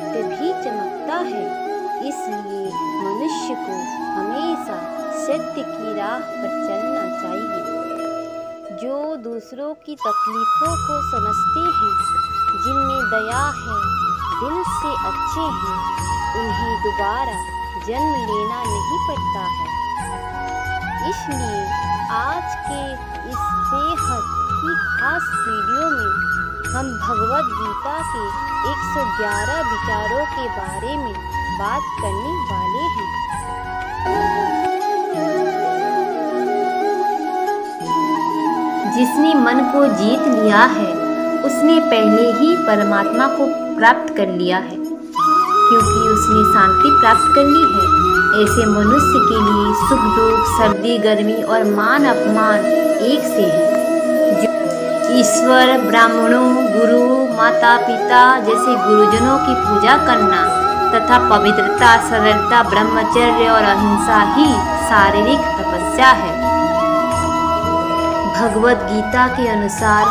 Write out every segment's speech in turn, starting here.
सत्य भी चमकता है। इसलिए मनुष्य को हमेशा सत्य की राह पर चलना चाहिए। जो दूसरों की तकलीफों को समझते हैं, जिनमें दया है, दिल से अच्छे हैं, उन्हें दोबारा जन्म लेना नहीं पड़ता है। इसलिए आज के इस बेहद ही खास वीडियो में हम भगवद गीता के 111 विचारों के बारे में बात करने वाले हैं। जिसने मन को जीत लिया है, उसने पहले ही परमात्मा को प्राप्त कर लिया है, क्योंकि उसने शांति प्राप्त कर ली है। ऐसे मनुष्य के लिए सुख दुख, सर्दी गर्मी और मान अपमान एक से है। ईश्वर, ब्राह्मणों, गुरु, माता पिता जैसे गुरुजनों की पूजा करना तथा पवित्रता, सरलता, ब्रह्मचर्य और अहिंसा ही शारीरिक तपस्या है। भगवद गीता के अनुसार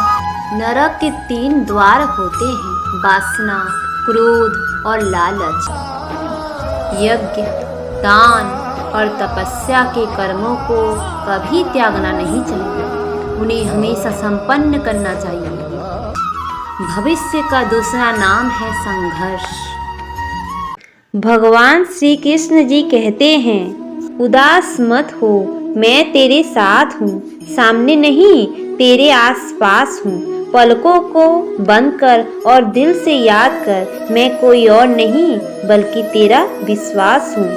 नरक के 3 द्वार होते हैं: वासना, क्रोध और लालच। यज्ञ, दान और तपस्या के कर्मों को कभी त्यागना नहीं चाहिए, उन्हें हमेशा संपन्न करना चाहिए। भविष्य का दूसरा नाम है संघर्ष। भगवान श्री कृष्ण जी कहते हैं, उदास मत हो, मैं तेरे साथ हूँ, सामने नहीं तेरे आसपास हूँ। पलकों को बंद कर और दिल से याद कर, मैं कोई और नहीं बल्कि तेरा विश्वास हूँ।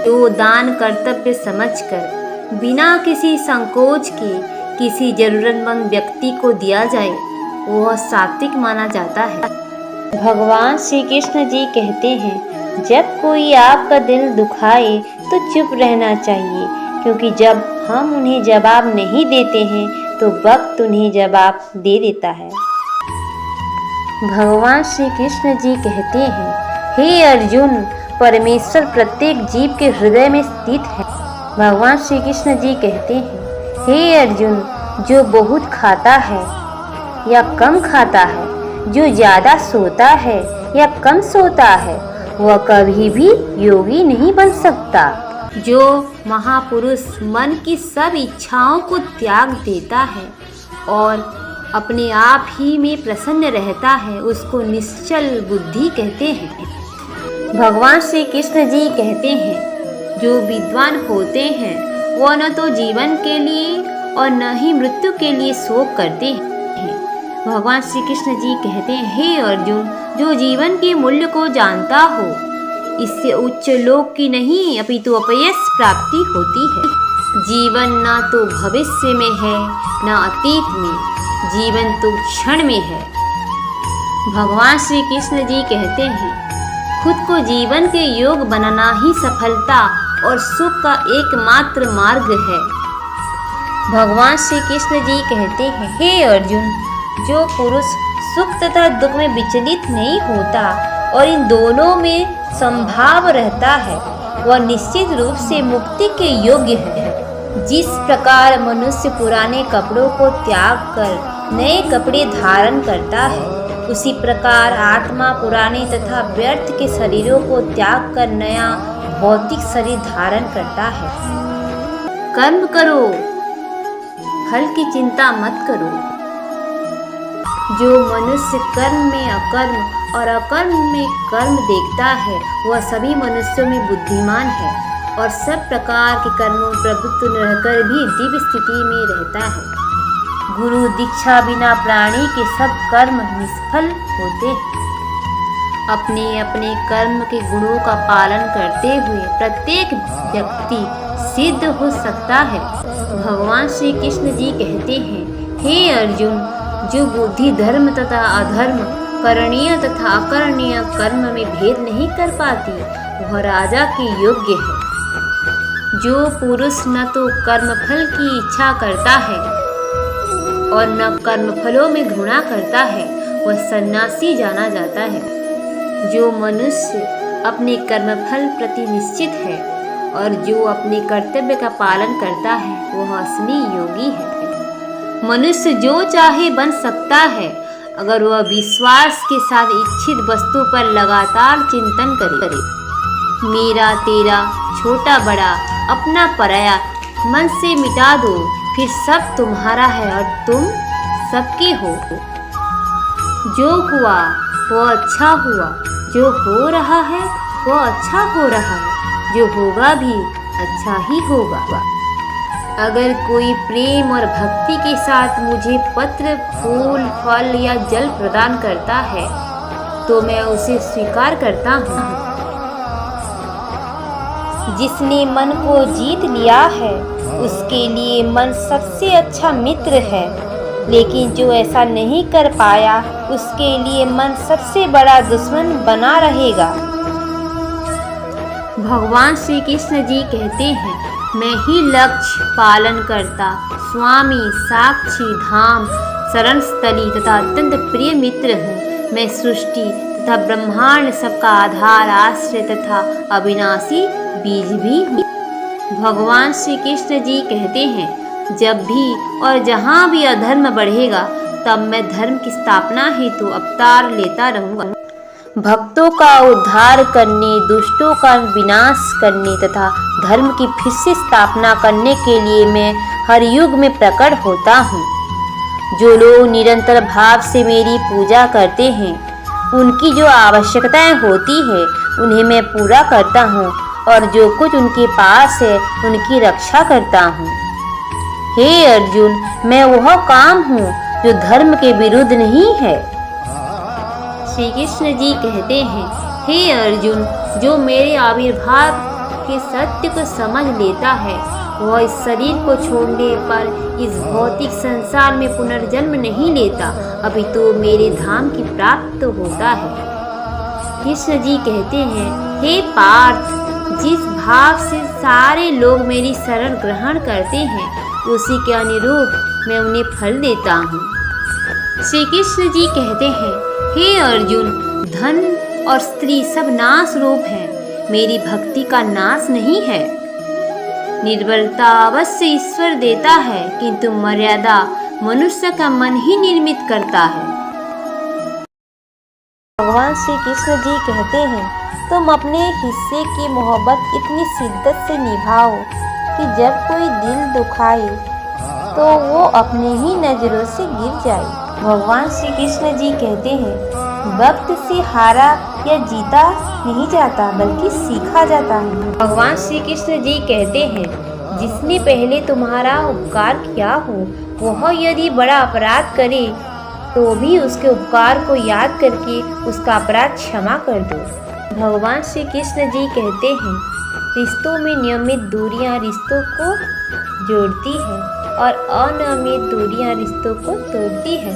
तो दान कर्तव्य समझकर बिना किसी संकोच के किसी जरूरतमंद व्यक्ति को दिया जाए, वह सात्विक माना जाता है। भगवान श्री कृष्ण जी कहते हैं, जब कोई आपका दिल दुखाए तो चुप रहना चाहिए, क्योंकि जब हम उन्हें जवाब नहीं देते हैं तो वक्त उन्हें जवाब दे देता है। भगवान श्री कृष्ण जी कहते हैं, हे अर्जुन, परमेश्वर प्रत्येक जीव के हृदय में स्थित है। भगवान श्री कृष्ण जी कहते हैं, हे अर्जुन, जो बहुत खाता है या कम खाता है, जो ज़्यादा सोता है या कम सोता है, वह कभी भी योगी नहीं बन सकता। जो महापुरुष मन की सब इच्छाओं को त्याग देता है और अपने आप ही में प्रसन्न रहता है, उसको निश्चल बुद्धि कहते हैं। भगवान श्री कृष्ण जी कहते हैं, जो विद्वान होते हैं वह न तो जीवन के लिए और न ही मृत्यु के लिए शोक करते हैं। भगवान श्री कृष्ण जी कहते हैं, हे अर्जुन, जो जीवन के मूल्य को जानता हो, इससे उच्च लोक की नहीं अपितु अपयश प्राप्ति होती है। जीवन न तो भविष्य में है न अतीत में, जीवन तो क्षण में है। भगवान श्री कृष्ण जी कहते हैं, खुद को जीवन के योग बनाना ही सफलता और सुख का एकमात्र मार्ग है। भगवान श्री कृष्ण जी कहते हैं, हे अर्जुन, जो पुरुष सुख तथा दुख में विचलित नहीं होता और इन दोनों में संभाव रहता है, वह निश्चित रूप से मुक्ति के योग्य है। जिस प्रकार मनुष्य पुराने कपड़ों को त्याग कर नए कपड़े धारण करता है, उसी प्रकार आत्मा पुराने तथा व्यर्थ के शरीरों को त्याग कर नया भौतिक शरीर धारण करता है। कर्म करो, फल की चिंता मत करो। जो मनुष्य कर्म में अकर्म और अकर्म में कर्म देखता है, वह सभी मनुष्यों में बुद्धिमान है और सब प्रकार के कर्मों में प्रवृत्त रहकर भी दिव्य स्थिति में रहता है। गुरु दीक्षा बिना प्राणी के सब कर्म निष्फल होते हैं। अपने अपने कर्म के गुणों का पालन करते हुए प्रत्येक व्यक्ति सिद्ध हो सकता है। भगवान श्री कृष्ण जी कहते हैं, हे अर्जुन, जो बुद्धि धर्म तथा अधर्म, करणीय तथा अकरणीय कर्म में भेद नहीं कर पाती, वह राजा के योग्य है। जो पुरुष न तो कर्मफल की इच्छा करता है और न कर्मफलों में घृणा करता है, वह सन्यासी जाना जाता है। जो मनुष्य अपने कर्मफल प्रति निश्चित है और जो अपने कर्तव्य का पालन करता है, वह असली योगी है। मनुष्य जो चाहे बन सकता है, अगर वह विश्वास के साथ इच्छित वस्तु पर लगातार चिंतन करे। मेरा तेरा, छोटा बड़ा, अपना पराया मन से मिटा दो, फिर सब तुम्हारा है और तुम सबके हो। जो हुआ वो अच्छा हुआ, जो हो रहा है वो अच्छा हो रहा है, जो होगा भी अच्छा ही होगा। अगर कोई प्रेम और भक्ति के साथ मुझे पत्र, फूल, फल या जल प्रदान करता है तो मैं उसे स्वीकार करता हूँ। जिसने मन को जीत लिया है उसके लिए मन सबसे अच्छा मित्र है, लेकिन जो ऐसा नहीं कर पाया उसके लिए मन सबसे बड़ा दुश्मन बना रहेगा। भगवान श्री कृष्ण जी कहते हैं, मैं ही लक्ष्य पालन करता, स्वामी, साक्षी, धाम, शरण स्थली तथा अत्यंत प्रिय मित्र हूँ। मैं सृष्टि तथा ब्रह्मांड सबका आधार, आश्रय तथा अविनाशी बीज भी हूँ। भगवान श्री कृष्ण जी कहते हैं, जब भी और जहाँ भी अधर्म बढ़ेगा तब मैं धर्म की स्थापना हेतु अवतार लेता रहूँगा। भक्तों का उद्धार करने, दुष्टों का विनाश करने तथा धर्म की फिर से स्थापना करने के लिए मैं हर युग में प्रकट होता हूँ। जो लोग निरंतर भाव से मेरी पूजा करते हैं, उनकी जो आवश्यकताएं होती है उन्हें मैं पूरा करता हूँ और जो कुछ उनके पास है उनकी रक्षा करता हूँ। हे अर्जुन, मैं वह काम हूँ जो धर्म के विरुद्ध नहीं है। श्री कृष्ण जी कहते हैं, हे अर्जुन, जो मेरे आविर्भाव के सत्य को समझ लेता है वह इस शरीर को छोड़ने पर इस भौतिक संसार में पुनर्जन्म नहीं लेता, अपितु मेरे धाम की प्राप्त होता है। कृष्ण जी कहते हैं, हे पार्थ, जिस भाव से सारे लोग मेरी शरण ग्रहण करते हैं उसी के अनुरूप मैं उन्हें फल देता हूँ। श्री कृष्ण जी कहते हैं, हे अर्जुन, धन और स्त्री सब नाश रूप हैं, मेरी भक्ति का नाश नहीं है। निर्बलता अवश्य ईश्वर देता है, किंतु मर्यादा मनुष्य का मन ही निर्मित करता है। भगवान श्री कृष्ण जी कहते हैं, तुम अपने हिस्से की मोहब्बत इतनी शिद्दत से निभाओ कि जब कोई दिल दुखाए तो वो अपने ही नजरों से गिर जाए। भगवान श्री कृष्ण जी कहते हैं, वक्त से हारा या जीता नहीं जाता बल्कि सीखा जाता है। भगवान श्री कृष्ण जी कहते हैं, जिसने पहले तुम्हारा उपकार किया हो वह यदि बड़ा अपराध करे तो भी उसके उपकार को याद करके उसका अपराध क्षमा कर दो। भगवान श्री कृष्ण जी कहते हैं, रिश्तों में नियमित दूरियां रिश्तों को जोड़ती है और अनियमित दूरियां रिश्तों को तोड़ती है।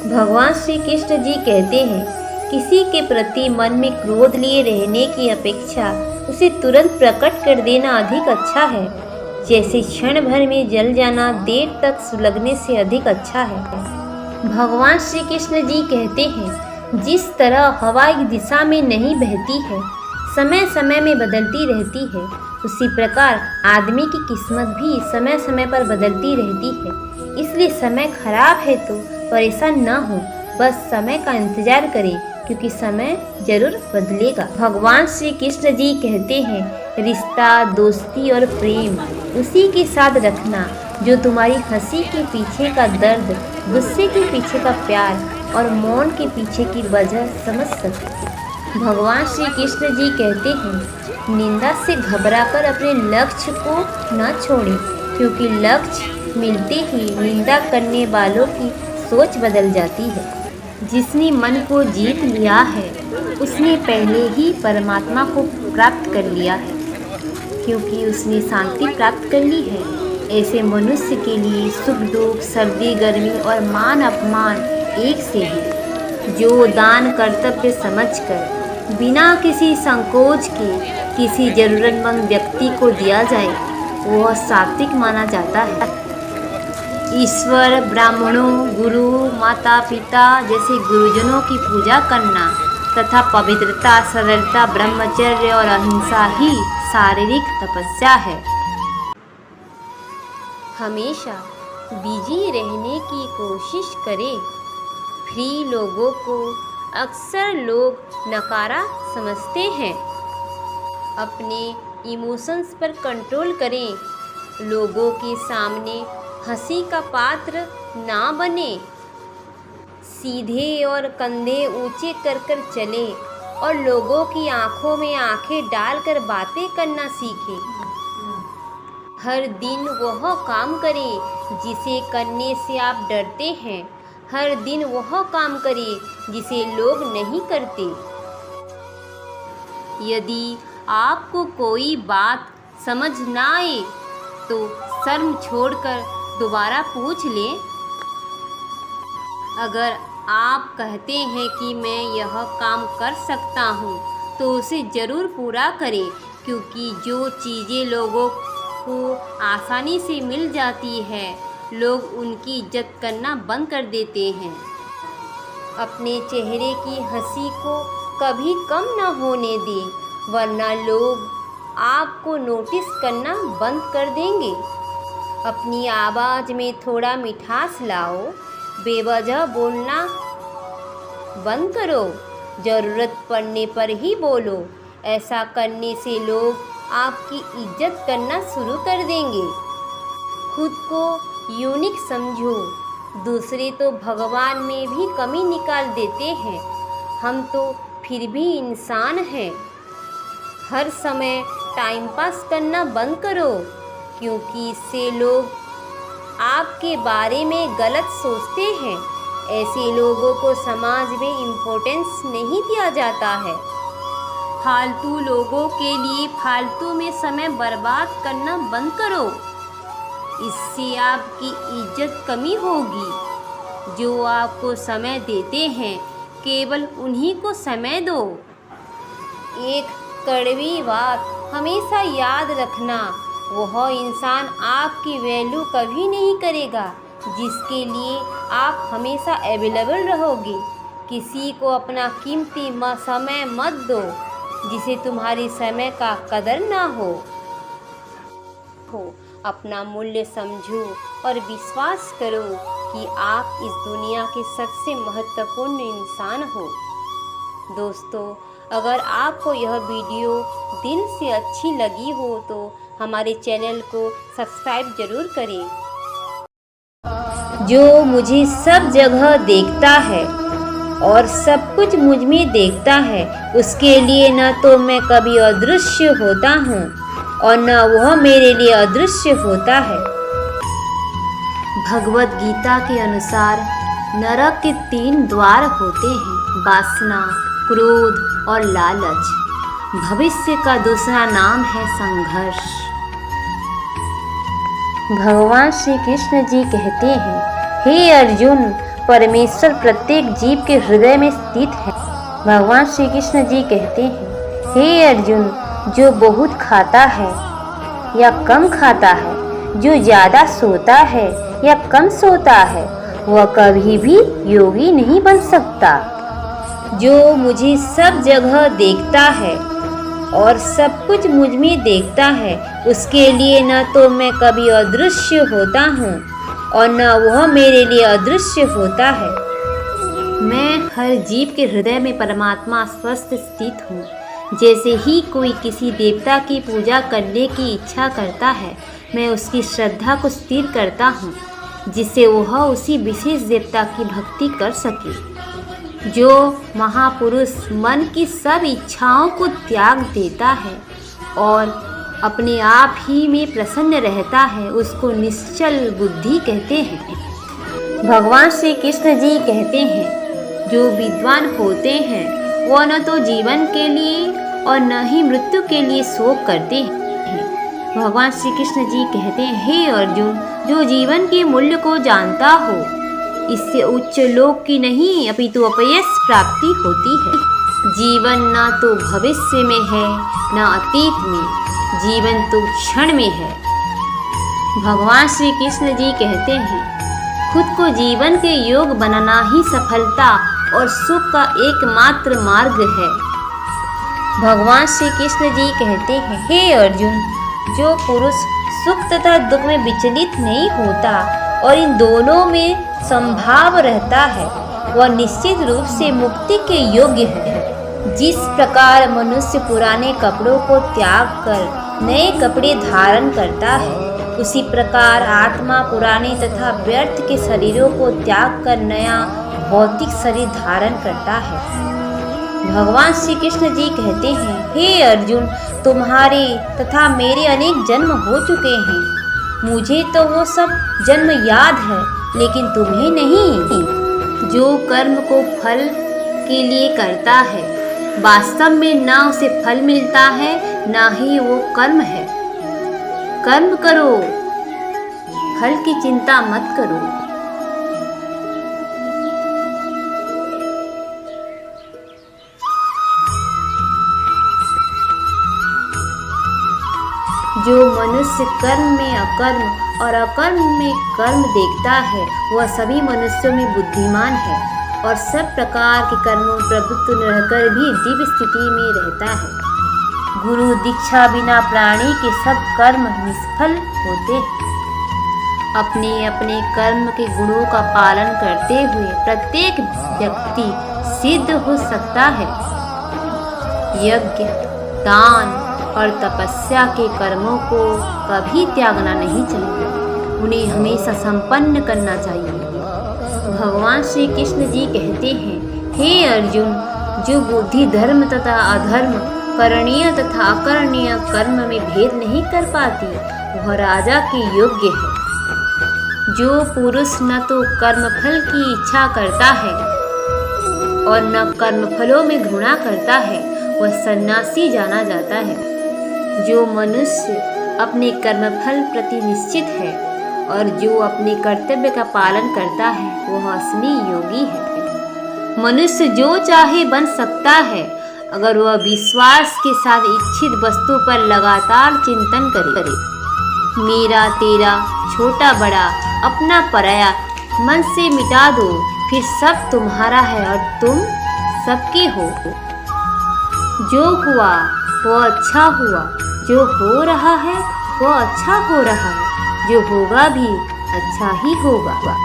भगवान श्री कृष्ण जी कहते हैं, किसी के प्रति मन में क्रोध लिए रहने की अपेक्षा उसे तुरंत प्रकट कर देना अधिक अच्छा है, जैसे क्षण भर में जल जाना देर तक सुलगने से अधिक अच्छा है। भगवान श्री कृष्ण जी कहते हैं, जिस तरह हवा एक दिशा में नहीं बहती है, समय समय में बदलती रहती है, उसी प्रकार आदमी की किस्मत भी समय समय पर बदलती रहती है। इसलिए समय खराब है तो परेशान न हो, बस समय का इंतजार करें, क्योंकि समय जरूर बदलेगा। भगवान श्री कृष्ण जी कहते हैं, रिश्ता, दोस्ती और प्रेम उसी के साथ रखना जो तुम्हारी हंसी के पीछे का दर्द, गुस्से के पीछे का प्यार और मौन के पीछे की वजह समझ सके। भगवान श्री कृष्ण जी कहते हैं, निंदा से घबराकर अपने लक्ष्य को न छोड़ें, क्योंकि लक्ष्य मिलते ही निंदा करने वालों की सोच बदल जाती है। जिसने मन को जीत लिया है उसने पहले ही परमात्मा को प्राप्त कर लिया है, क्योंकि उसने शांति प्राप्त कर ली है। ऐसे मनुष्य के लिए सुख दुख, सर्दी गर्मी और मान अपमान एक से है। जो दान कर्तव्य समझकर बिना किसी संकोच के किसी जरूरतमंद व्यक्ति को दिया जाए वह सात्विक माना जाता है। ईश्वर, ब्राह्मणों, गुरु, माता पिता जैसे गुरुजनों की पूजा करना तथा पवित्रता, सरलता, ब्रह्मचर्य और अहिंसा ही शारीरिक तपस्या है। हमेशा बिजी रहने की कोशिश करें, फ्री लोगों को अक्सर लोग नकारा समझते हैं। अपने इमोशंस पर कंट्रोल करें। लोगों के सामने हंसी का पात्र ना बने। सीधे और कंधे ऊंचे कर कर चले और लोगों की आंखों में आंखें डालकर बातें करना सीखें। हर दिन वह काम करें जिसे करने से आप डरते हैं। हर दिन वह काम करें जिसे लोग नहीं करते। यदि आपको कोई बात समझ ना आए तो शर्म छोड़कर दोबारा पूछ लें। अगर आप कहते हैं कि मैं यह काम कर सकता हूँ तो उसे ज़रूर पूरा करें, क्योंकि जो चीज़ें लोगों को आसानी से मिल जाती है लोग उनकी इज्जत करना बंद कर देते हैं। अपने चेहरे की हंसी को कभी कम ना होने दें, वरना लोग आपको नोटिस करना बंद कर देंगे। अपनी आवाज़ में थोड़ा मिठास लाओ। बेवजह बोलना बंद करो। ज़रूरत पड़ने पर ही बोलो। ऐसा करने से लोग आपकी इज्जत करना शुरू कर देंगे। खुद को यूनिक समझो। दूसरे तो भगवान में भी कमी निकाल देते हैं, हम तो फिर भी इंसान हैं। हर समय टाइम पास करना बंद करो, क्योंकि इससे लोग आपके बारे में गलत सोचते हैं। ऐसे लोगों को समाज में इम्पोर्टेंस नहीं दिया जाता है। फालतू लोगों के लिए फालतू में समय बर्बाद करना बंद करो। इससे आपकी इज्जत कमी होगी। जो आपको समय देते हैं केवल उन्हीं को समय दो। एक कड़वी बात हमेशा याद रखना, वह इंसान आपकी वैल्यू कभी नहीं करेगा जिसके लिए आप हमेशा अवेलेबल रहोगे। किसी को अपना कीमती समय मत दो जिसे तुम्हारी समय का कदर ना हो। अपना मूल्य समझो और विश्वास करो कि आप इस दुनिया के सबसे महत्वपूर्ण इंसान हो। दोस्तों, अगर आपको यह वीडियो दिल से अच्छी लगी हो तो हमारे चैनल को सब्सक्राइब ज़रूर करें। जो मुझे सब जगह देखता है और सब कुछ मुझ में देखता है, उसके लिए न तो मैं कभी अदृश्य होता हूँ और न वह मेरे लिए अदृश्य होता है। भगवत गीता के अनुसार नरक के 3 द्वार होते हैं, वासना, क्रोध और लालच। भविष्य का दूसरा नाम है संघर्ष। भगवान श्री कृष्ण जी कहते हैं, हे अर्जुन, परमेश्वर प्रत्येक जीव के हृदय में स्थित है। भगवान श्री कृष्ण जी कहते हैं, हे अर्जुन, जो बहुत खाता है या कम खाता है, जो ज़्यादा सोता है या कम सोता है, वह कभी भी योगी नहीं बन सकता। जो मुझे सब जगह देखता है और सब कुछ मुझ में देखता है, उसके लिए न तो मैं कभी अदृश्य होता हूँ और न वह मेरे लिए अदृश्य होता है। मैं हर जीव के हृदय में परमात्मा स्वस्थ स्थित हूँ। जैसे ही कोई किसी देवता की पूजा करने की इच्छा करता है, मैं उसकी श्रद्धा को स्थिर करता हूँ, जिससे वह उसी विशेष देवता की भक्ति कर सके। जो महापुरुष मन की सब इच्छाओं को त्याग देता है और अपने आप ही में प्रसन्न रहता है, उसको निश्चल बुद्धि कहते हैं। भगवान श्री कृष्ण जी कहते हैं, जो विद्वान होते हैं वह न तो जीवन के लिए और न ही मृत्यु के लिए शोक करते हैं। भगवान श्री कृष्ण जी कहते हैं, हे अर्जुन, जो जीवन के मूल्य को जानता हो, इससे उच्च लोक की नहीं अपितु अपयश प्राप्ति होती है। जीवन न तो भविष्य में है न अतीत में, जीवन तो क्षण में है। भगवान श्री कृष्ण जी कहते हैं, खुद को जीवन के योग बनाना ही सफलता और सुख का एकमात्र मार्ग है। भगवान श्री कृष्ण जी कहते हैं, हे अर्जुन, जो पुरुष सुख तथा दुख में विचलित नहीं होता और इन दोनों में संभाव रहता है, वह निश्चित रूप से मुक्ति के योग्य है। जिस प्रकार मनुष्य पुराने कपड़ों को त्याग कर नए कपड़े धारण करता है, उसी प्रकार आत्मा पुराने तथा व्यर्थ के शरीरों को त्याग कर नया भौतिक शरीर धारण करता है। भगवान श्री कृष्ण जी कहते हैं, हे अर्जुन, तुम्हारे तथा मेरे अनेक जन्म हो चुके हैं। मुझे तो वो सब जन्म याद है, लेकिन तुम्हें नहीं। जो कर्म को फल के लिए करता है, वास्तव में ना उसे फल मिलता है, ना ही वो कर्म है। कर्म करो, फल की चिंता मत करो। जो मनुष्य कर्म में अकर्म और अकर्म में कर्म देखता है, वह सभी मनुष्यों में बुद्धिमान है और सब प्रकार के कर्मों में प्रवृत्त रहकर भी दिव्य स्थिति में रहता है। गुरु दीक्षा बिना प्राणी के सब कर्म निष्फल होते हैं। अपने अपने कर्म के गुणों का पालन करते हुए प्रत्येक व्यक्ति सिद्ध हो सकता है। यज्ञ, दान और तपस्या के कर्मों को कभी त्यागना नहीं चाहिए, उन्हें हमेशा संपन्न करना चाहिए। भगवान श्री कृष्ण जी कहते हैं, हे अर्जुन, जो बुद्धि धर्म तथा अधर्म, करणीय तथा अकरणीय कर्म में भेद नहीं कर पाती, वह राजा के योग्य है। जो पुरुष न तो कर्मफल की इच्छा करता है और न कर्मफलों में घृणा करता है, वह सन्यासी जाना जाता है। जो मनुष्य अपने कर्मफल प्रति निश्चित है और जो अपने कर्तव्य का पालन करता है, वह असली योगी है। मनुष्य जो चाहे बन सकता है, अगर वह विश्वास के साथ इच्छित वस्तु पर लगातार चिंतन करे। मेरा तेरा, छोटा बड़ा, अपना पराया मन से मिटा दो, फिर सब तुम्हारा है और तुम सबके हो। जो हुआ वो अच्छा हुआ, जो हो रहा है वो अच्छा हो रहा है, जो होगा भी अच्छा ही होगा।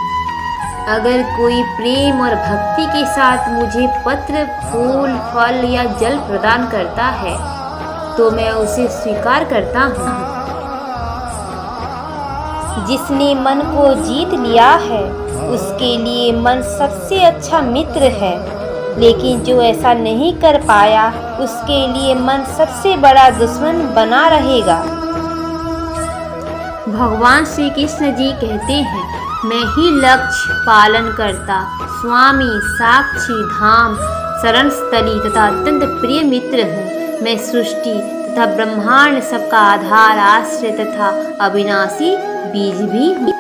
अगर कोई प्रेम और भक्ति के साथ मुझे पत्र, फूल, फल या जल प्रदान करता है, तो मैं उसे स्वीकार करता हूँ। जिसने मन को जीत लिया है, उसके लिए मन सबसे अच्छा मित्र है, लेकिन जो ऐसा नहीं कर पाया, उसके लिए मन सबसे बड़ा दुश्मन बना रहेगा। भगवान श्री कृष्ण जी कहते हैं, मैं ही लक्ष्य, पालन करता, स्वामी, साक्षी, धाम, शरण स्थली तथा अत्यंत प्रिय मित्र हूँ। मैं सृष्टि तथा ब्रह्मांड सबका आधार, आश्रय तथा अविनाशी बीज भी हूँ।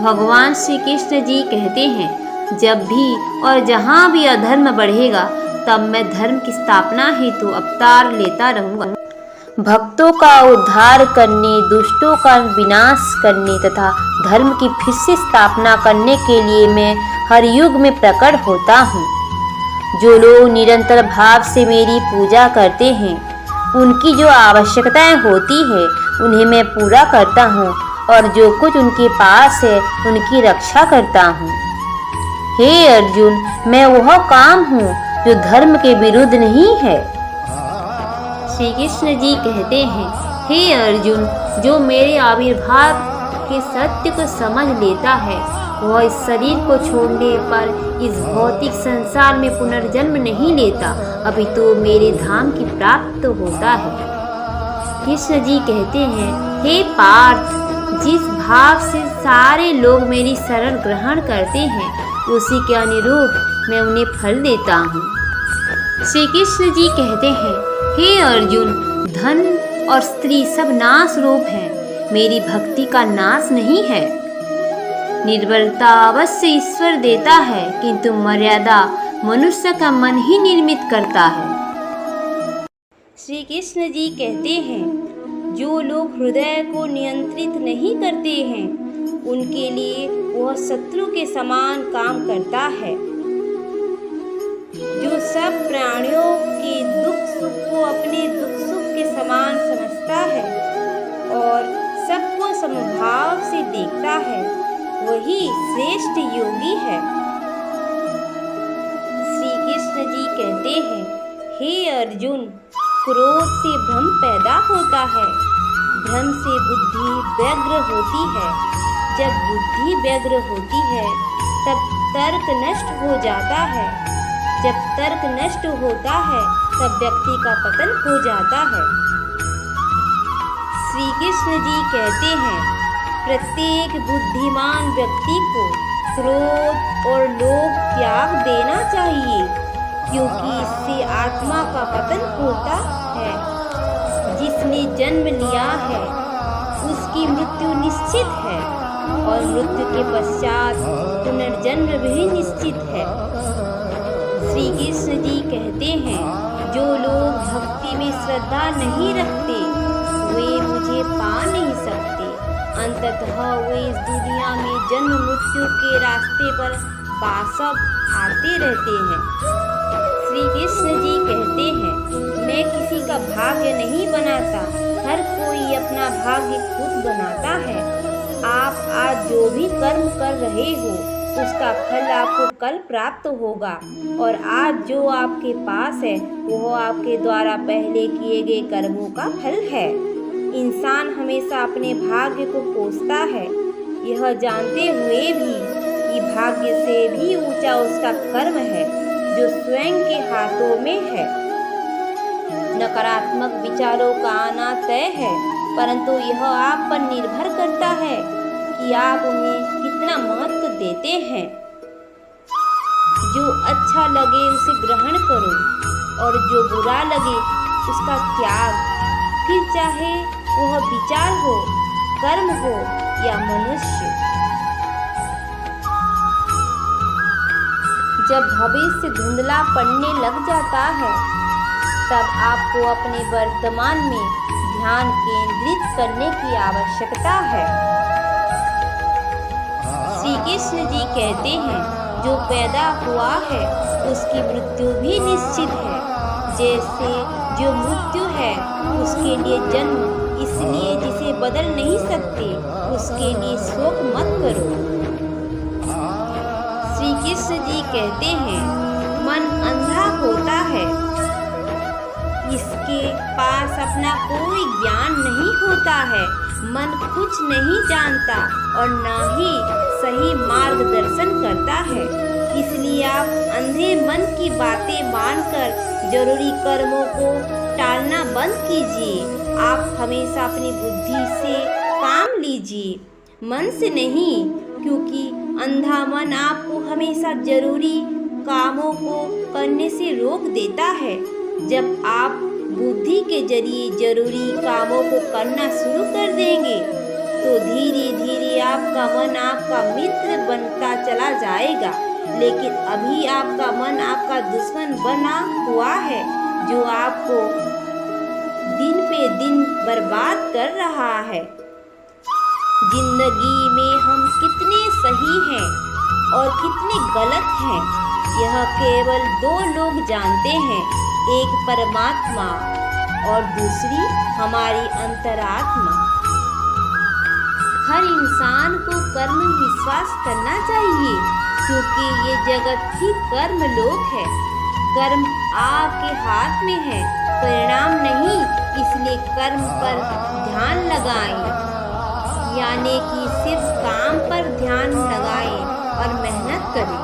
भगवान श्री कृष्ण जी कहते हैं, जब भी और जहाँ भी अधर्म बढ़ेगा, तब मैं धर्म की स्थापना हेतु अवतार लेता रहूँगा। भक्तों का उद्धार करने, दुष्टों का विनाश करने तथा धर्म की फिर से स्थापना करने के लिए मैं हर युग में प्रकट होता हूँ। जो लोग निरंतर भाव से मेरी पूजा करते हैं, उनकी जो आवश्यकताएं होती है, उन्हें मैं पूरा करता हूँ और जो कुछ उनके पास है, उनकी रक्षा करता हूँ। हे अर्जुन, मैं वह काम हूँ जो धर्म के विरुद्ध नहीं है। श्री कृष्ण जी कहते हैं, हे अर्जुन, जो मेरे आविर्भाव के सत्य को समझ लेता है, वह इस शरीर को छोड़ने पर इस भौतिक संसार में पुनर्जन्म नहीं लेता, अपितु मेरे धाम की प्राप्त होता है। कृष्ण जी कहते हैं, हे पार्थ, जिस भाव से सारे लोग मेरी शरण ग्रहण करते हैं, उसी के अनुरूप मैं उन्हें फल देता हूँ। श्री कृष्ण जी कहते हैं, हे अर्जुन, धन और स्त्री सब नाश रूप हैं, मेरी भक्ति का नाश नहीं है। निर्बलता अवश्य ईश्वर देता है, किंतु मर्यादा मनुष्य का मन ही निर्मित करता है। श्री कृष्ण जी कहते हैं, जो लोग हृदय को नियंत्रित नहीं करते हैं, उनके लिए वह शत्रु के समान काम करता है। जो सब प्राणियों के दुख सुख को अपने दुख सुख के समान समझता है और सबको समभाव से देखता है, वही श्रेष्ठ योगी है। हे अर्जुन, क्रोध से भ्रम पैदा होता है, भ्रम से बुद्धि व्यग्र होती है, जब बुद्धि व्यग्र होती है तब तर्क नष्ट हो जाता है, जब तर्क नष्ट होता है तब व्यक्ति का पतन हो जाता है। श्री कृष्ण जी कहते हैं, प्रत्येक बुद्धिमान व्यक्ति को क्रोध और लोभ त्याग देना चाहिए, क्योंकि इससे आत्मा का पतन होता है। जिसने जन्म लिया है उसकी मृत्यु निश्चित है और मृत्यु के पश्चात पुनर्जन्म भी निश्चित है। श्री कृष्ण जी कहते हैं, जो लोग भक्ति में श्रद्धा नहीं रखते वे मुझे पा नहीं सकते, अंततः वे इस दुनिया में जन्म मृत्यु के रास्ते पर बासब आते रहते हैं। श्री कृष्ण जी कहते हैं, मैं किसी का भाग्य नहीं बनाता, हर कोई अपना भाग्य खुद बनाता है। आप आज जो भी कर्म कर रहे हो उसका फल आपको कल प्राप्त होगा, और आज जो आपके पास है वह आपके द्वारा पहले किए गए कर्मों का फल है। इंसान हमेशा अपने भाग्य को कोसता है, यह जानते हुए भी कि भाग्य से भी ऊंचा उसका कर्म है जो स्वयं के हाथों में है। नकारात्मक विचारों का आना तय है, परंतु यह आप पर निर्भर करता है कि आप उन्हें कितना महत्व देते हैं। जो अच्छा लगे उसे ग्रहण करो और जो बुरा लगे उसका त्याग, फिर चाहे वह विचार हो, कर्म हो या मनुष्य। जब भविष्य धुंधला पड़ने लग जाता है तब आपको अपने वर्तमान में ध्यान केंद्रित करने की आवश्यकता है। श्री कृष्ण जी कहते हैं, जो पैदा हुआ है उसकी मृत्यु भी निश्चित है, जैसे जो मृत्यु है उसके लिए जन्म, इसलिए जिसे बदल नहीं सकते उसके लिए शोक मत करो। श्री कृष्ण जी कहते हैं, मन अंधा होता है, इसके पास अपना कोई ज्ञान नहीं होता है, मन कुछ नहीं जानता और न ही सही मार्गदर्शन करता है। इसलिए आप अंधे मन की बातें मानकर जरूरी कर्मों को टालना बंद कीजिए। आप हमेशा अपनी बुद्धि से काम लीजिए, मन से नहीं, क्योंकि अंधा मन आपको हमेशा जरूरी कामों को करने से रोक देता है। जब आप बुद्धि के जरिए जरूरी कामों को करना शुरू कर देंगे तो धीरे धीरे आपका मन आपका मित्र बनता चला जाएगा, लेकिन अभी आपका मन आपका दुश्मन बना हुआ है, जो आपको दिन पे दिन बर्बाद कर रहा है। जिंदगी में हम कितने सही हैं और कितने गलत हैं, यह केवल दो लोग जानते हैं, एक परमात्मा और दूसरी हमारी अंतरात्मा। हर इंसान को कर्म में विश्वास करना चाहिए, क्योंकि ये जगत ही कर्म लोक है। कर्म आपके हाथ में है, परिणाम नहीं, इसलिए कर्म पर ध्यान लगाएं, यानी कि सिर्फ काम पर ध्यान लगाएं और मेहनत करें।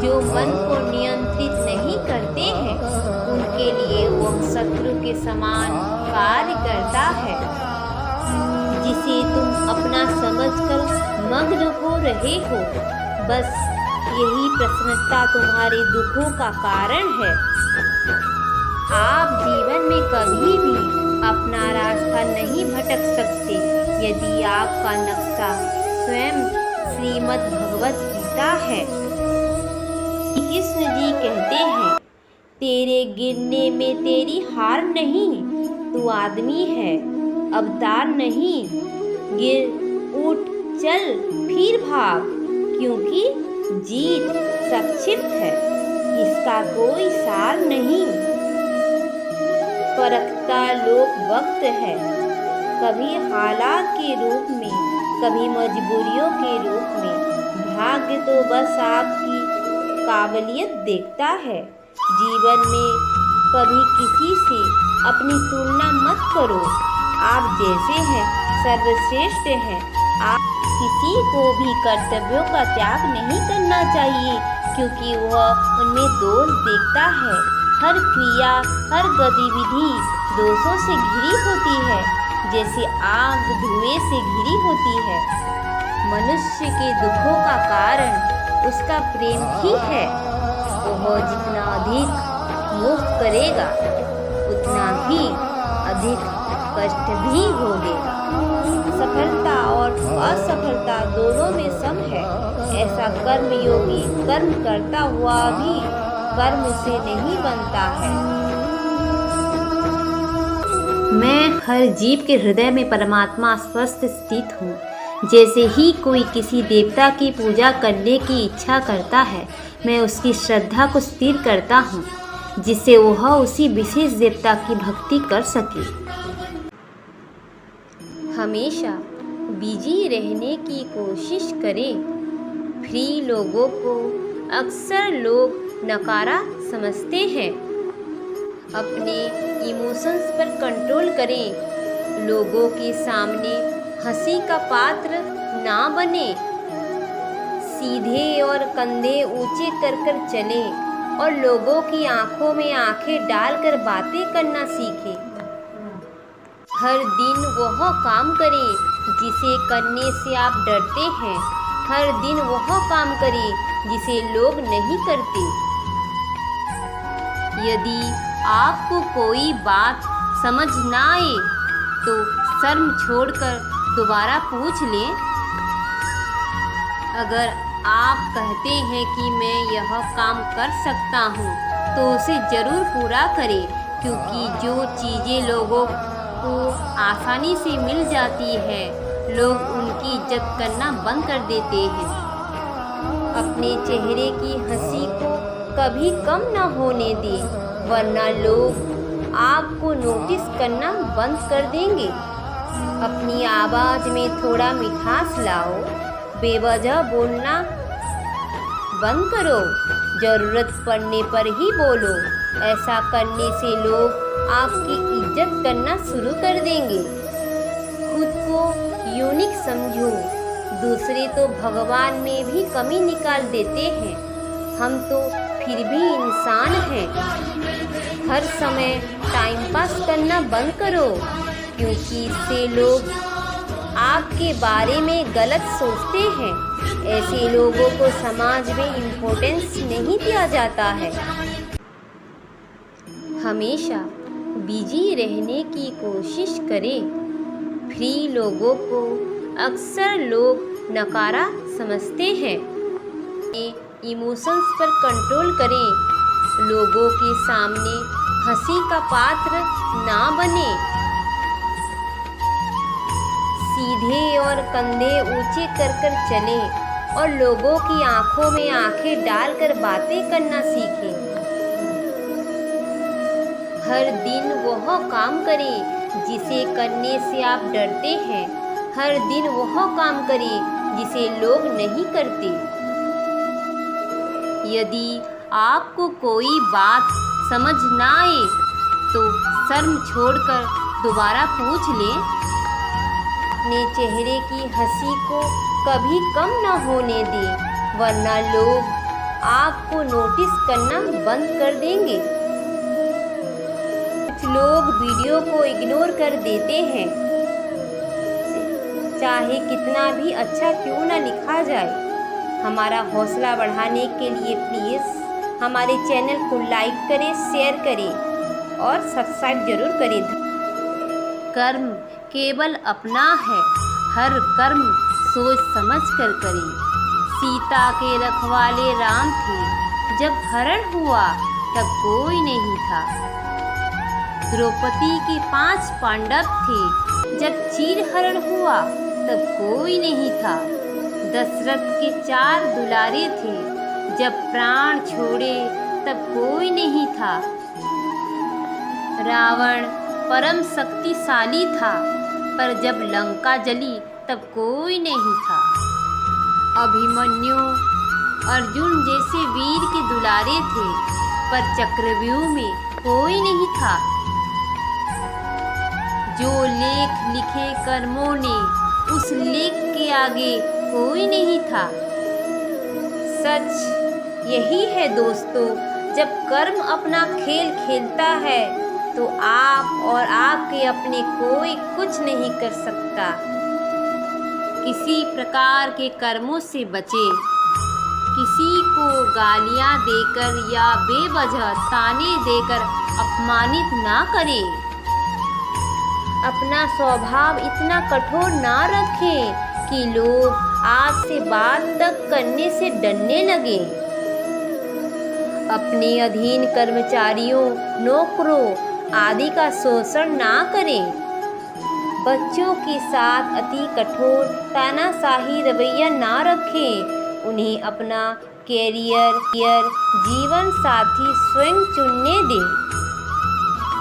जो मन को नियंत्रित नहीं करते हैं उनके लिए वह शत्रु के समान कार्य करता है। जिसे तुम अपना समझकर मग्न हो रहे हो, बस यही प्रसन्नता तुम्हारे दुखों का कारण है। आप जीवन में कभी भी अपना रास्ता नहीं भटक सकते यदि आपका नक्शा स्वयं श्रीमद् भगवत गीता है। कृष्ण जी कहते हैं, तेरे गिरने में तेरी हार नहीं, तू आदमी है, अवतार नहीं। गिर, उठ, चल, फिर भाग, क्योंकि जीत संक्षिप्त है, इसका कोई सार नहीं। परखता लोक वक्त है, कभी हालात के रूप में, कभी मजबूरियों के रूप में। भाग्य तो बस आपकी काबिलियत देखता है। जीवन में कभी किसी से अपनी तुलना मत करो। आप जैसे हैं सर्वश्रेष्ठ हैं। आप किसी को भी कर्तव्यों का त्याग नहीं करना चाहिए, क्योंकि वह उनमें दोष देखता है। हर क्रिया, हर गतिविधि दोषों से घिरी होती है, जैसे आग धुएं से घिरी होती है। मनुष्य के दुखों का कारण उसका प्रेम ही है। वह जितना अधिक मोह करेगा, उतना ही अधिक कष्ट भी भोगेगा। सफलता और असफलता दोनों में सम है। ऐसा कर्मयोगी कर्म करता हुआ भी कर्म से नहीं बनता है। मैं हर जीव के हृदय में परमात्मा स्वस्थ स्थित हूँ। जैसे ही कोई किसी देवता की पूजा करने की इच्छा करता है, मैं उसकी श्रद्धा को स्थिर करता हूँ, जिससे वह उसी विशेष देवता की भक्ति कर सके। हमेशा बिजी रहने की कोशिश करें। फ्री लोगों को अक्सर लोग नकारा समझते हैं। अपने इमोशंस पर कंट्रोल करें। लोगों के सामने हंसी का पात्र ना बने। सीधे और कंधे ऊंचे कर कर चले और लोगों की आंखों में आंखें डालकर बातें करना सीखें। हर दिन वह काम करें जिसे करने से आप डरते हैं। हर दिन वह काम करें जिसे लोग नहीं करते। यदि आपको कोई बात समझ ना आए तो शर्म छोड़कर दोबारा पूछ लें। अगर आप कहते हैं कि मैं यह काम कर सकता हूँ, तो उसे ज़रूर पूरा करें, क्योंकि जो चीज़ें लोगों को आसानी से मिल जाती है, लोग उनकी इज्जत करना बंद कर देते हैं। अपने चेहरे की हंसी को कभी कम ना होने दें, वरना लोग आपको नोटिस करना बंद कर देंगे। अपनी आवाज़ में थोड़ा मिठास लाओ। बेवजह बोलना बंद करो। ज़रूरत पड़ने पर ही बोलो। ऐसा करने से लोग आपकी इज्जत करना शुरू कर देंगे। खुद को यूनिक समझो। दूसरे तो भगवान में भी कमी निकाल देते हैं, हम तो फिर भी इंसान हैं। हर समय टाइम पास करना बंद करो, क्योंकि इससे लोग आपके बारे में गलत सोचते हैं। ऐसे लोगों को समाज में इम्पोर्टेंस नहीं दिया जाता है। हमेशा बिजी रहने की कोशिश करें। फ्री लोगों को अक्सर लोग नकारा समझते हैं। इमोशंस पर कंट्रोल करें। लोगों के सामने हंसी का पात्र ना बने। सीधे और कंधे ऊंचे कर कर चलें और लोगों की आंखों में आंखें डालकर बातें करना सीखें। हर दिन वह काम करें जिसे करने से आप डरते हैं। हर दिन वह काम करें जिसे लोग नहीं करते। यदि आपको कोई बात समझ ना आए तो शर्म छोड़कर दोबारा पूछ लें। अपने चेहरे की हंसी को कभी कम ना होने दें, वरना लोग आपको नोटिस करना बंद कर देंगे। कुछ लोग वीडियो को इग्नोर कर देते हैं, चाहे कितना भी अच्छा क्यों ना लिखा जाए। हमारा हौसला बढ़ाने के लिए प्लीज़ हमारे चैनल को लाइक करें, शेयर करें और सब्सक्राइब जरूर करें। कर्म केवल अपना है। हर कर्म सोच समझ कर करें। सीता के रखवाले राम थे, जब हरण हुआ तब कोई नहीं था। द्रौपदी के 5 पांडव थे, जब चीरहरण हुआ तब कोई नहीं था। दशरथ के 4 दुलारे थे, जब प्राण छोड़े तब कोई नहीं था। रावण परम शक्तिशाली था, पर जब लंका जली तब कोई नहीं था। अभिमन्यु अर्जुन जैसे वीर के दुलारे थे, पर चक्रव्यूह में कोई नहीं था। जो लेख लिखे कर्मों ने, उस लेख के आगे कोई नहीं था। सच यही है दोस्तों, जब कर्म अपना खेल खेलता है तो आप और आपके अपने कोई कुछ नहीं कर सकता। किसी प्रकार के कर्मों से बचे, किसी को गालियां देकर या बेवजह ताने देकर अपमानित ना करें। अपना स्वभाव इतना कठोर ना रखें कि लोग आज से बात तक करने से डरने लगे। अपने अधीन कर्मचारियों, नौकरों आदि का शोषण ना करें। बच्चों के साथ अति कठोर तानाशाही रवैया ना रखें। उन्हें अपना कैरियर जीवन साथी स्वयं चुनने दें।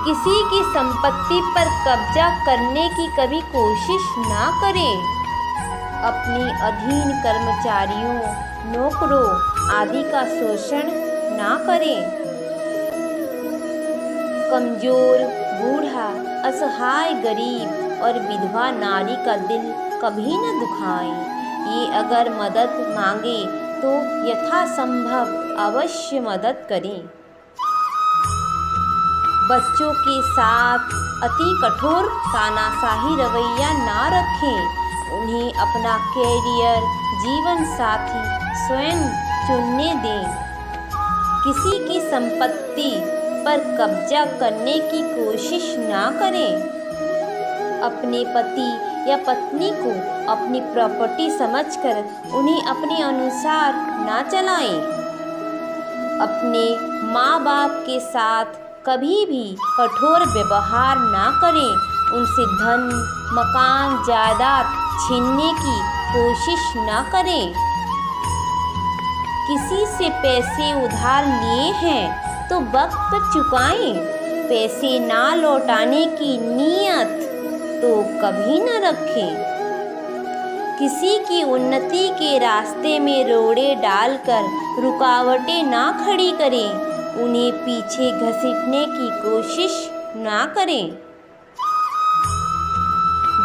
किसी की संपत्ति पर कब्जा करने की कभी कोशिश ना करें। अपने अधीन कर्मचारियों, नौकरों आदि का शोषण ना करें। कमजोर, बूढ़ा, असहाय, गरीब और विधवा नारी का दिल कभी न दुखाएं। ये अगर मदद मांगे तो यथासंभव अवश्य मदद करें। बच्चों के साथ अति कठोर तानाशाही रवैया ना रखें। उन्हें अपना कैरियर, जीवन साथी स्वयं चुनने दें। किसी की संपत्ति पर कब्जा करने की कोशिश ना करें। अपने पति या पत्नी को अपनी प्रॉपर्टी समझकर उन्हें अपने अनुसार ना चलाएं। अपने माँ बाप के साथ कभी भी कठोर व्यवहार ना करें। उनसे धन, मकान, जायदाद छीनने की कोशिश ना करें। किसी से पैसे उधार लिए हैं तो वक्त पर चुकाएं। पैसे ना लौटाने की नीयत तो कभी न रखें। किसी की उन्नति के रास्ते में रोड़े डालकर रुकावटें ना खड़ी करें। उन्हें पीछे घसीटने की कोशिश ना करें।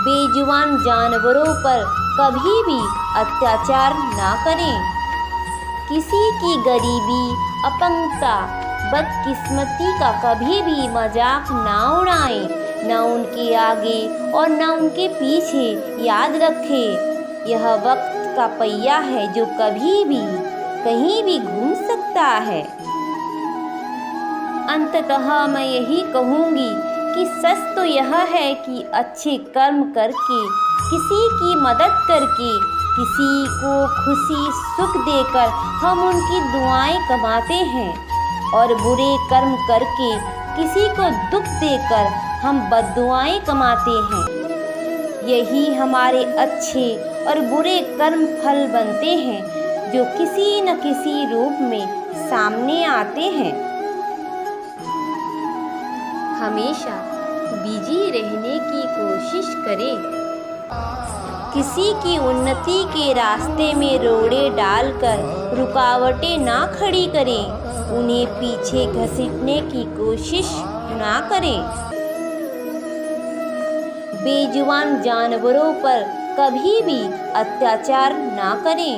बेजुबान जानवरों पर कभी भी अत्याचार ना करें। किसी की गरीबी, अपंगता, बदकिस्मती का कभी भी मजाक ना उड़ाएं। न उनके आगे और न उनके पीछे। याद रखें, यह वक्त का पहिया है जो कभी भी कहीं भी घूम सकता है। अंततः मैं यही कहूँगी कि सच तो यह है कि अच्छे कर्म करके, किसी की मदद करके, किसी को खुशी सुख देकर हम उनकी दुआएं कमाते हैं, और बुरे कर्म करके किसी को दुख देकर हम बद्दुआएं कमाते हैं। यही हमारे अच्छे और बुरे कर्म फल बनते हैं, जो किसी न किसी रूप में सामने आते हैं। हमेशा बिजी रहने की कोशिश करें। किसी की उन्नति के रास्ते में रोड़े डालकर रुकावटें ना खड़ी करें। उन्हें पीछे घसीटने की कोशिश ना करें। बेजुबान जानवरों पर कभी भी अत्याचार ना करें।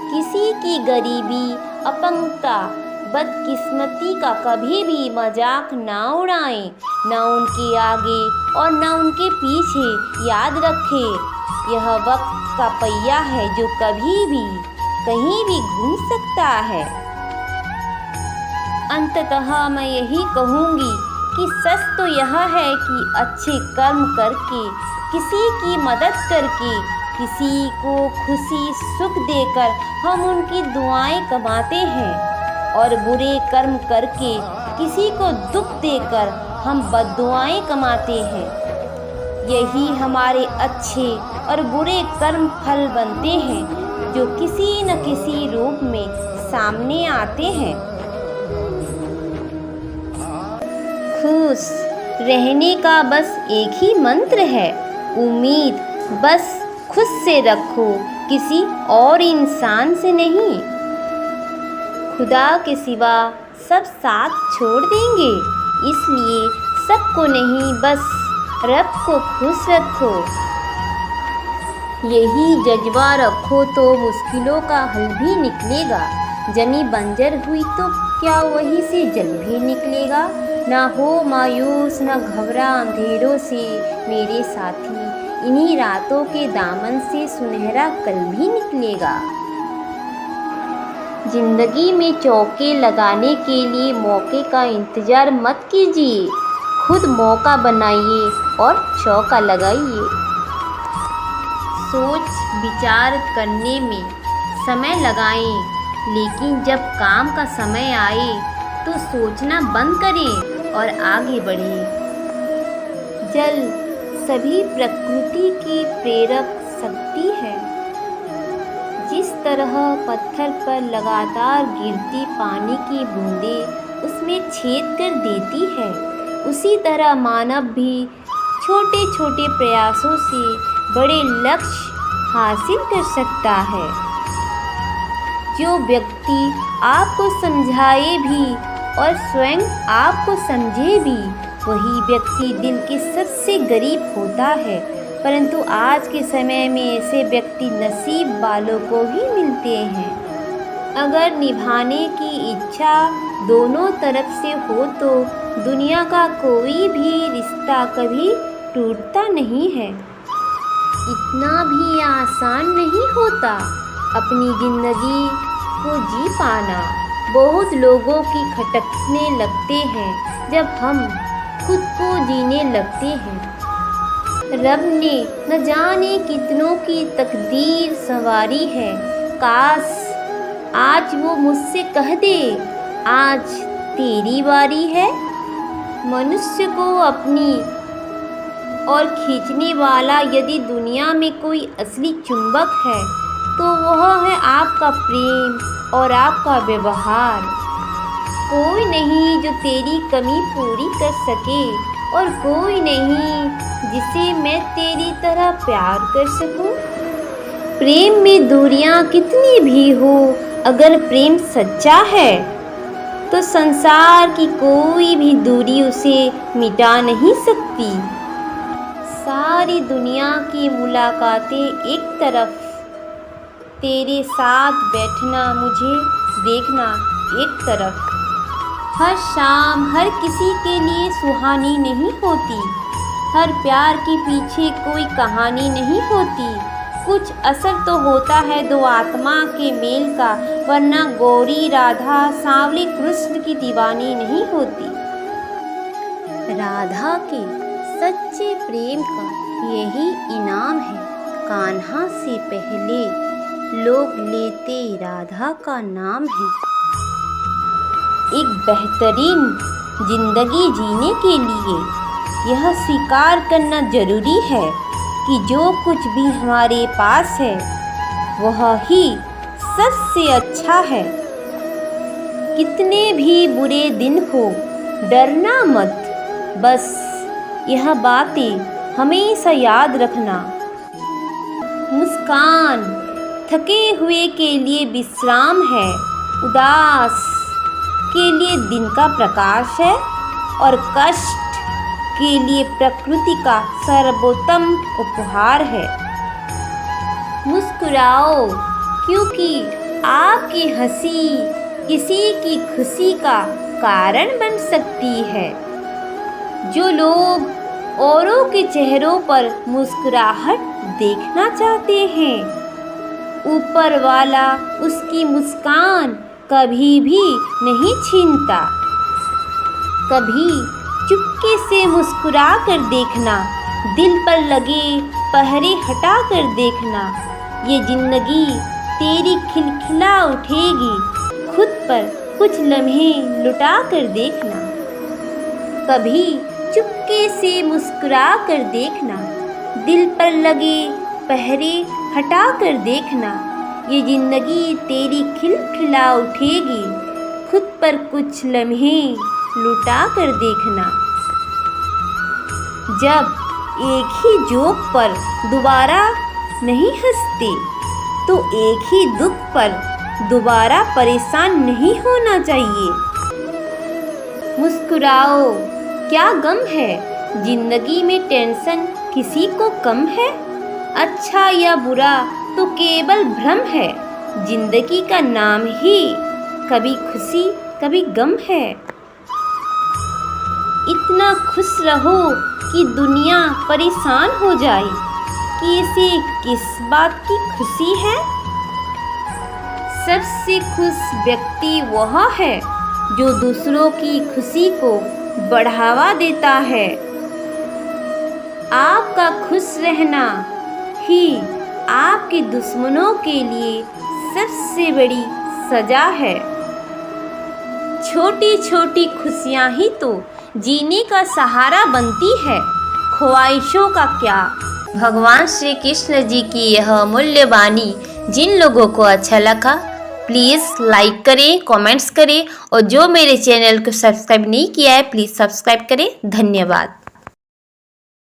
किसी की गरीबी, अपंगता, बदकिस्मती का कभी भी मजाक ना उड़ाएं। न उनके आगे और न उनके पीछे। याद रखें, यह वक्त का पहिया है जो कभी भी कहीं भी घूम सकता है। अंततः मैं यही कहूँगी कि सच तो यह है कि अच्छे कर्म करके, किसी की मदद करके, किसी को खुशी सुख देकर हम उनकी दुआएं कमाते हैं, और बुरे कर्म करके किसी को दुख देकर हम बद्दुआएं कमाते हैं। यही हमारे अच्छे और बुरे कर्म फल बनते हैं, जो किसी न किसी रूप में सामने आते हैं। खुश रहने का बस एक ही मंत्र है, उम्मीद बस खुद से रखो, किसी और इंसान से नहीं। खुदा के सिवा सब साथ छोड़ देंगे, इसलिए सबको नहीं बस रब को खुश रखो। यही जज्बा रखो तो मुश्किलों का हल भी निकलेगा। जमी बंजर हुई तो क्या वहीं से जल भी निकलेगा। ना हो मायूस ना घबरा अंधेरों से मेरे साथी, इन्हीं रातों के दामन से सुनहरा कल भी निकलेगा। जिंदगी में चौके लगाने के लिए मौके का इंतज़ार मत कीजिए, खुद मौका बनाइए और चौका लगाइए। सोच विचार करने में समय लगाएं, लेकिन जब काम का समय आए तो सोचना बंद करें और आगे बढ़ें। जल सभी प्रकृति की प्रेरक शक्ति है। जिस तरह पत्थर पर लगातार गिरती पानी की बूंदें उसमें छेद कर देती है, उसी तरह मानव भी छोटे छोटे प्रयासों से बड़े लक्ष्य हासिल कर सकता है। जो व्यक्ति आपको समझाए भी और स्वयं आपको समझे भी, वही व्यक्ति दिल के सबसे गरीब होता है। परंतु आज के समय में ऐसे व्यक्ति नसीब वालों को ही मिलते हैं। अगर निभाने की इच्छा दोनों तरफ से हो तो दुनिया का कोई भी रिश्ता कभी टूटता नहीं है। इतना भी आसान नहीं होता अपनी ज़िंदगी को जी पाना। बहुत लोगों की खटकने लगते हैं जब हम खुद को जीने लगते हैं। रब ने न जाने कितनों की तकदीर संवारी है, काश आज वो मुझसे कह दे आज तेरी बारी है। मनुष्य को अपनी और खींचने वाला यदि दुनिया में कोई असली चुंबक है तो वह है आपका प्रेम और आपका व्यवहार। कोई नहीं जो तेरी कमी पूरी कर सके और कोई नहीं जिसे मैं तेरी तरह प्यार कर सकूं। प्रेम में दूरियां कितनी भी हो, अगर प्रेम सच्चा है तो संसार की कोई भी दूरी उसे मिटा नहीं सकती। सारी दुनिया की मुलाकातें एक तरफ, तेरे साथ बैठना मुझे देखना एक तरफ। हर शाम हर किसी के लिए सुहानी नहीं होती, हर प्यार के पीछे कोई कहानी नहीं होती। कुछ असर तो होता है दो आत्मा के मेल का, वरना गौरी राधा सांवले कृष्ण की दीवानी नहीं होती। राधा के सच्चे प्रेम का यही इनाम है, कान्हा से पहले लोग लेते राधा का नाम है। एक बेहतरीन जिंदगी जीने के लिए यह स्वीकार करना जरूरी है कि जो कुछ भी हमारे पास है वह ही सबसे अच्छा है। कितने भी बुरे दिन हो डरना मत, बस यह बातें हमेशा याद रखना। मुस्कान थके हुए के लिए विश्राम है, उदास के लिए दिन का प्रकाश है और कष्ट के लिए प्रकृति का सर्वोत्तम उपहार है। मुस्कुराओ क्योंकि आपकी हंसी किसी की खुशी का कारण बन सकती है। जो लोग औरों के चेहरों पर मुस्कुराहट देखना चाहते हैं, ऊपर वाला उसकी मुस्कान कभी भी नहीं छीनता। कभी चुपके से मुस्कुरा कर देखना, दिल पर लगे पहरे हटा कर देखना, ये जिंदगी तेरी खिलखिला उठेगी। खुद पर कुछ लम्हे लुटा कर देखना, कभी चुपके से मुस्कुरा कर देखना, दिल पर लगे पहरे हटा कर देखना, ये जिंदगी तेरी खिलखिला उठेगी। खुद पर कुछ लम्हे लुटा कर देखना। जब एक ही जोक पर दोबारा नहीं हंसते तो एक ही दुख पर दोबारा परेशान नहीं होना चाहिए। मुस्कुराओ, क्या गम है, जिंदगी में टेंशन किसी को कम है। अच्छा या बुरा तो केवल भ्रम है, जिंदगी का नाम ही कभी खुशी कभी गम है। इतना खुश रहो कि दुनिया परेशान हो जाए, कि इसे किस बात की खुशी है। सबसे खुश व्यक्ति वह है जो दूसरों की खुशी को बढ़ावा देता है। आपका खुश रहना ही आपके दुश्मनों के लिए सबसे बड़ी सजा है। छोटी छोटी खुशियां ही तो जीने का सहारा बनती है, ख्वाहिशों का क्या। भगवान श्री कृष्ण जी की यह अमूल्य वाणी जिन लोगों को अच्छा लगा प्लीज़ लाइक करें, कमेंट्स करें और जो मेरे चैनल को सब्सक्राइब नहीं किया है प्लीज़ सब्सक्राइब करें। धन्यवाद।